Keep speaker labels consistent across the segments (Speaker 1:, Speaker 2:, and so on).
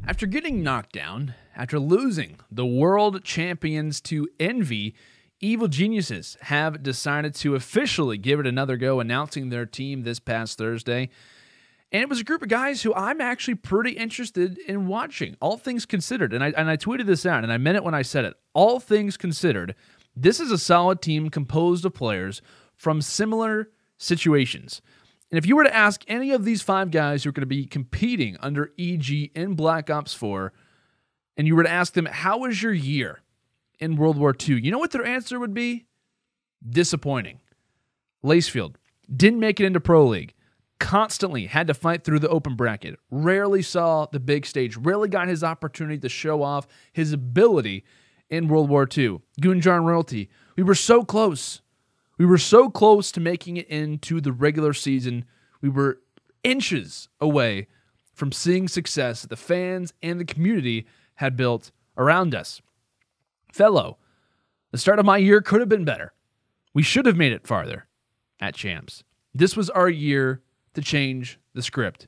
Speaker 1: After getting knocked down, after losing the world champions to Envy, Evil Geniuses have decided to officially give it another go, announcing their team this past Thursday. And it was a group of guys who I'm actually pretty interested in watching, all things considered. And I tweeted this out, and I meant it when I said it. All things considered, this is a solid team composed of players from similar situations. And if you were to ask any of these 5 guys who are going to be competing under EG in Black Ops 4, and you were to ask them, how was your year in World War II? You know what their answer would be? Disappointing. Lacefield didn't make it into Pro League. Constantly had to fight through the open bracket. Rarely saw the big stage. Rarely got his opportunity to show off his ability in World War II. Gunjar and Royalty, we were so close. We were so close to making it into the regular season. We were inches away from seeing success that the fans and the community had built around us. Fellow, the start of my year could have been better. We should have made it farther at Champs. This was our year to change the script.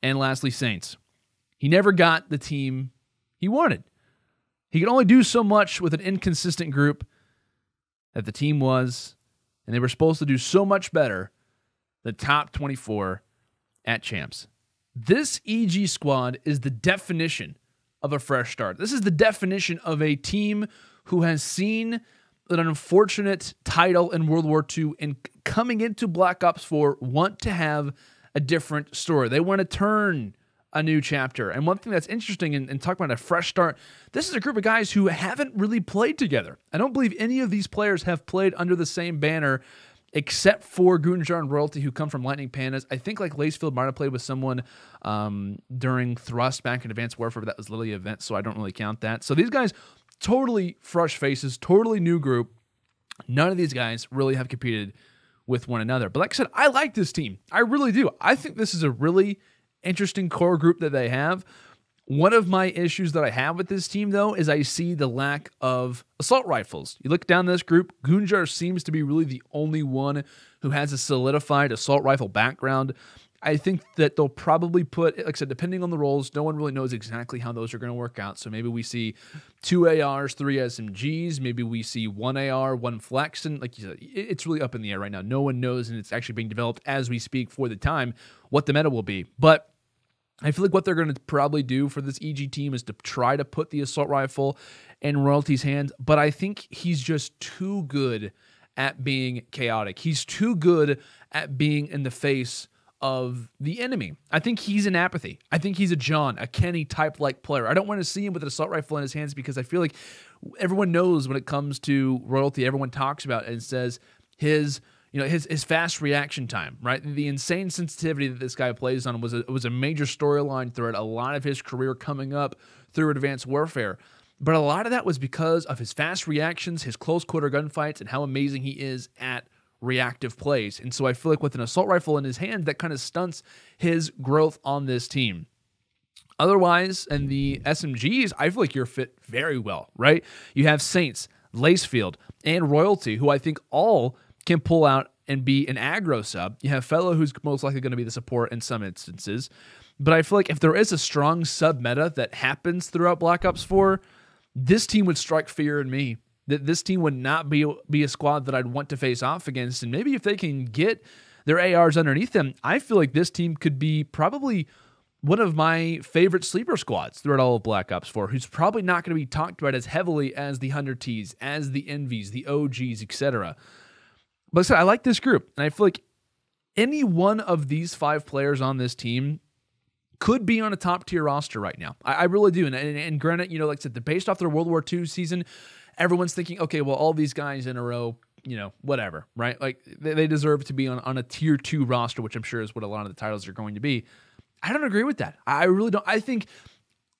Speaker 1: And lastly, Saints. He never got the team he wanted. He could only do so much with an inconsistent group that the team was, and they were supposed to do so much better than top 24 at Champs. This EG squad is the definition of a fresh start. This is the definition of a team who has seen an unfortunate title in World War II and coming into Black Ops 4 want to have a different story. They want to turn a new chapter. And one thing that's interesting in talking about a fresh start, this is a group of guys who haven't really played together. I don't believe any of these players have played under the same banner except for Gunjar and Royalty, who come from Lightning Pandas. I think like Lacefield might have played with someone during Thrust back in Advanced Warfare, but that was literally an event, so I don't really count that. So these guys, totally fresh faces, totally new group. None of these guys really have competed with one another. But like I said, I like this team. I really do. I think this is a really interesting core group that they have. One of my issues that I have with this team, though, is I see the lack of assault rifles. You look down this group, Gunjar seems to be really the only one who has a solidified assault rifle background. I think that they'll probably put, like I said, depending on the roles, no one really knows exactly how those are going to work out. So maybe we see 2 ARs, 3 SMGs. Maybe we see 1 AR, 1 Flex. And like you said, it's really up in the air right now. No one knows, and it's actually being developed as we speak for the time, what the meta will be. But I feel like what they're going to probably do for this EG team is to try to put the assault rifle in Royalty's hands. But I think he's just too good at being chaotic. He's too good at being in the face of the enemy. I think he's an apathy. I think he's a John, a Kenny type like player. I don't want to see him with an assault rifle in his hands because I feel like everyone knows when it comes to Royalty, everyone talks about it and says his fast reaction time, right? The insane sensitivity that this guy plays on was a major storyline throughout a lot of his career coming up through Advanced Warfare. But a lot of that was because of his fast reactions, his close quarter gunfights, and how amazing he is at reactive plays. And so I feel like with an assault rifle in his hand, that kind of stunts his growth on this team. Otherwise, and the SMGs, I feel like you're fit very well, right? You have Saints, Lacefield, and Royalty, who I think all can pull out and be an aggro sub. You have Fellow, who's most likely going to be the support in some instances. But I feel like if there is a strong sub meta that happens throughout Black Ops 4, this team would strike fear in me. That this team would not be a squad that I'd want to face off against. And maybe if they can get their ARs underneath them, I feel like this team could be probably one of my favorite sleeper squads throughout all of Black Ops 4, who's probably not going to be talked about as heavily as the 100Ts, as the Envies, the OGs, etc. But like I said, I like this group, and I feel like any one of these 5 players on this team could be on a top-tier roster right now. I really do. And granted, like I said, they're based off their World War II season. Everyone's thinking, okay, well, all these guys in a row, whatever, right? Like, they deserve to be on a tier 2 roster, which I'm sure is what a lot of the titles are going to be. I don't agree with that. I really don't. I think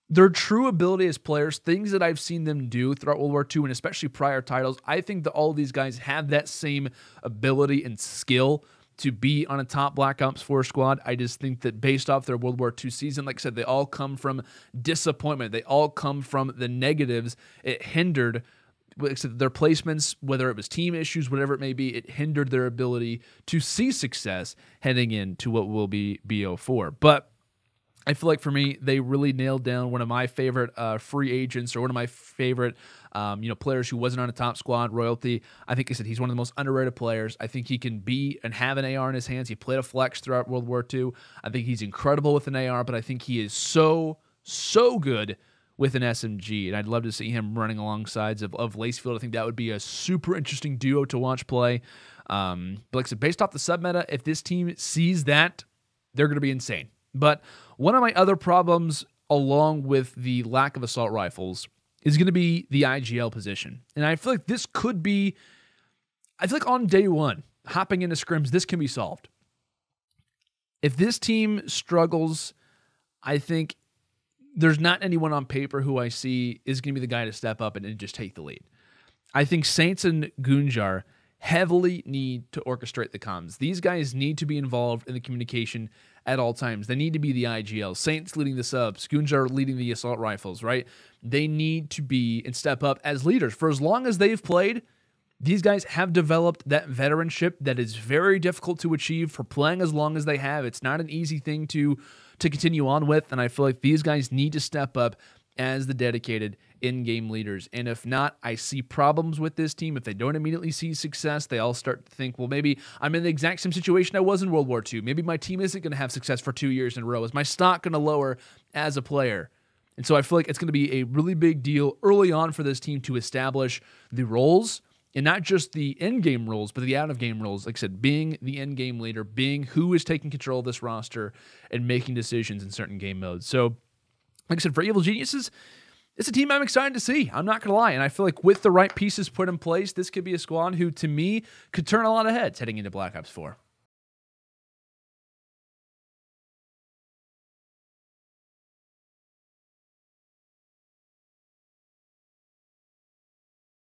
Speaker 1: their true ability as players, things that I've seen them do throughout World War II and especially prior titles, I think that all of these guys have that same ability and skill to be on a top Black Ops 4 squad. I just think that based off their World War II season, like I said, they all come from disappointment. They all come from the negatives. It hindered their placements, whether it was team issues, whatever it may be, it hindered their ability to see success heading into what will be BO4. But I feel like for me, they really nailed down one of my favorite free agents, or one of my favorite players who wasn't on a top squad, Royalty. I think I said he's one of the most underrated players. I think he can be and have an AR in his hands. He played a flex throughout World War II. I think he's incredible with an AR, but I think he is so good with an SMG, and I'd love to see him running alongside of Lacefield. I think that would be a super interesting duo to watch play. But like I said, based off the sub-meta, if this team sees that, they're going to be insane. But one of my other problems, along with the lack of assault rifles, is going to be the IGL position. And I feel like this could be, I feel like on day one, hopping into scrims, this can be solved. If this team struggles, I think there's not anyone on paper who I see is going to be the guy to step up and just take the lead. I think Saints and Gunjar heavily need to orchestrate the comms. These guys need to be involved in the communication at all times. They need to be the IGL. Saints leading the subs, Gunjar leading the assault rifles, right? They need to be and step up as leaders. For as long as they've played, these guys have developed that veteranship that is very difficult to achieve for playing as long as they have. It's not an easy thing to continue on with, and I feel like these guys need to step up as the dedicated in-game leaders. And if not, I see problems with this team. If they don't immediately see success, they all start to think, well, maybe I'm in the exact same situation I was in World War II. Maybe my team isn't going to have success for 2 years in a row. Is my stock going to lower as a player? And so I feel like it's going to be a really big deal early on for this team to establish the roles, and not just the in-game roles, but the out-of-game roles. Like I said, being the in-game leader, being who is taking control of this roster and making decisions in certain game modes. So, like I said, for Evil Geniuses, it's a team I'm excited to see. I'm not going to lie. And I feel like with the right pieces put in place, this could be a squad who, to me, could turn a lot of heads heading into Black Ops 4.